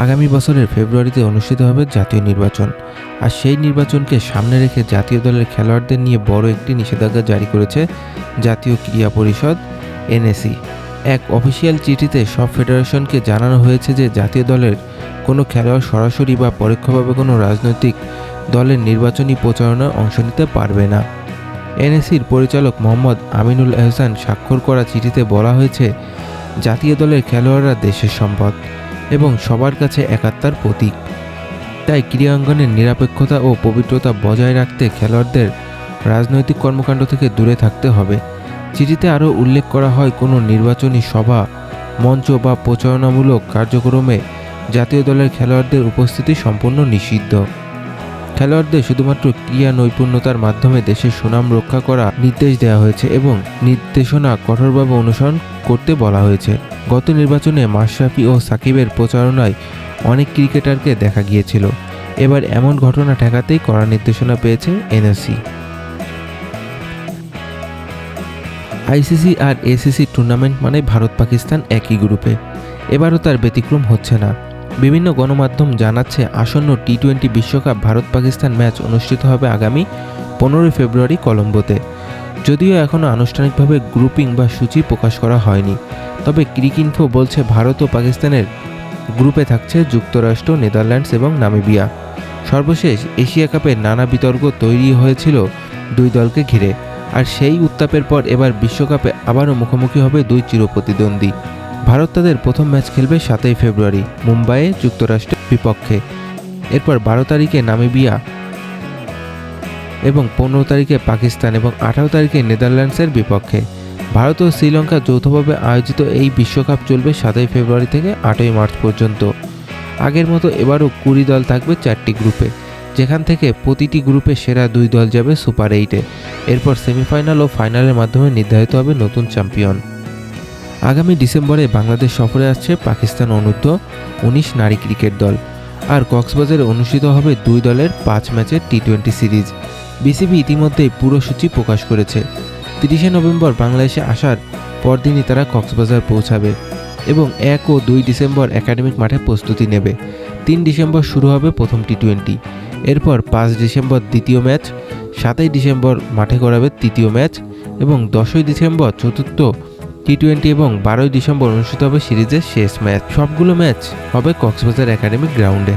আগামী বছরের ফেব্রুয়ারিতে অনুষ্ঠিত হবে জাতীয় নির্বাচন, আর সেই নির্বাচনকে সামনে রেখে জাতীয় দলের খেলোয়াড়দের নিয়ে বড় একটি নিষেধাজ্ঞা জারি করেছে জাতীয় ক্রীড়া পরিষদ এনএসি। এক অফিসিয়াল চিঠিতে সব ফেডারেশনকে জানানো হয়েছে যে জাতীয় দলের কোনো খেলোয়াড় সরাসরি বা পরোক্ষভাবে কোনো রাজনৈতিক দলের নির্বাচনী প্রচারণায় অংশ নিতে পারবে না। এনএসির পরিচালক মোহাম্মদ আমিনুল এহসান স্বাক্ষর করা চিঠিতে বলা হয়েছে, জাতীয় দলের খেলোয়াড়রা দেশের সম্পদ এবং সবার কাছে একাত্মার প্রতীক। তাই ক্রীড়াঙ্গনের নিরপেক্ষতা ও পবিত্রতা বজায় রাখতে খেলোয়াড়দের রাজনৈতিক কর্মকাণ্ড থেকে দূরে থাকতে হবে। চিঠিতে আরও উল্লেখ করা হয়, কোনো নির্বাচনী সভা, মঞ্চ বা প্রচারণামূলক কার্যক্রমে জাতীয় দলের খেলোয়াড়দের উপস্থিতি সম্পূর্ণ নিষিদ্ধ। খেলোয়াড়দের শুধুমাত্র ক্রীড়া নৈপুণ্যতার মাধ্যমে দেশের সুনাম রক্ষা করা নির্দেশ দেওয়া হয়েছে এবং নির্দেশনা কঠোরভাবে অনুসরণ করতে বলা হয়েছে। গত নির্বাচনে মাশরাফি ও সাকিবের প্রচারণায় অনেক ক্রিকেটারকে দেখা গিয়েছিল। এবার এমন ঘটনা ঠেকাতেই কড়া নির্দেশনা পেয়েছে এনএসি। আইসিসি আর এসিসি টুর্নামেন্ট মানে ভারত পাকিস্তান একই গ্রুপে, এবারও তার ব্যতিক্রম হচ্ছে না। বিভিন্ন গণমাধ্যম জানাচ্ছে, আসন্ন টি-20 বিশ্বকাপ ভারত পাকিস্তান ম্যাচ অনুষ্ঠিত হবে আগামী 15 ফেব্রুয়ারি কলম্বোতে। যদিও এখনও আনুষ্ঠানিকভাবে গ্রুপিং বা সূচি প্রকাশ করা হয়নি, তবে ক্রিকইনফো বলছে ভারত ও পাকিস্তানের গ্রুপে থাকছে যুক্তরাষ্ট্র, নেদারল্যান্ডস এবং নামিবিয়া। সর্বশেষ এশিয়া কাপে নানা বিতর্ক তৈরি হয়েছিল দুই দলকে ঘিরে, আর সেই উত্তাপের পর এবার বিশ্বকাপে আবারও মুখোমুখি হবে দুই চিরপ্রতিদ্বন্দ্বী। ভারত তাদের প্রথম ম্যাচ খেলবে 7 ফেব্রুয়ারি মুম্বাইয়ে যুক্তরাষ্ট্রের বিপক্ষে। এরপর 12 তারিখে নামিবিয়া এবং 15 তারিখে পাকিস্তান এবং 18 তারিখে নেদারল্যান্ডসের বিপক্ষে। ভারত ও শ্রীলঙ্কা যৌথভাবে আয়োজিত এই বিশ্বকাপ চলবে 7 ফেব্রুয়ারি থেকে 8 মার্চ পর্যন্ত। আগের মতো এবারও 20 দল থাকবে 4টি গ্রুপে, যেখান থেকে প্রতিটি গ্রুপে সেরা 2 দল যাবে সুপার 8-এ। এরপর সেমিফাইনাল ও ফাইনালের মাধ্যমে নির্ধারিত হবে নতুন চ্যাম্পিয়ন। আগামী ডিসেম্বরে বাংলাদেশ সফরে আসছে পাকিস্তান অনূর্ধ্ব-19 নারী ক্রিকেট দল, আর কক্সবাজারে অনুষ্ঠিত হবে 2 দলের 5 ম্যাচের টি-20 সিরিজ। বিসিবি ইতিমধ্যেই পুরো সূচি প্রকাশ করেছে। 30 নভেম্বর বাংলাদেশে আসার পরদিনই তারা কক্সবাজার পৌঁছাবে এবং 1 ও 2 ডিসেম্বর একাডেমিক মাঠে প্রস্তুতি নেবে। 3 ডিসেম্বর শুরু হবে প্রথম টি-20, এরপর 5 ডিসেম্বর দ্বিতীয় ম্যাচ, 7 ডিসেম্বর মাঠে করাবে তৃতীয় ম্যাচ এবং 10 ডিসেম্বর চতুর্থ টি-20 এবং 12 ডিসেম্বর অনুষ্ঠিত হবে সিরিজের শেষ ম্যাচ। সবগুলো ম্যাচ হবে কক্সবাজার একাডেমিক গ্রাউন্ডে।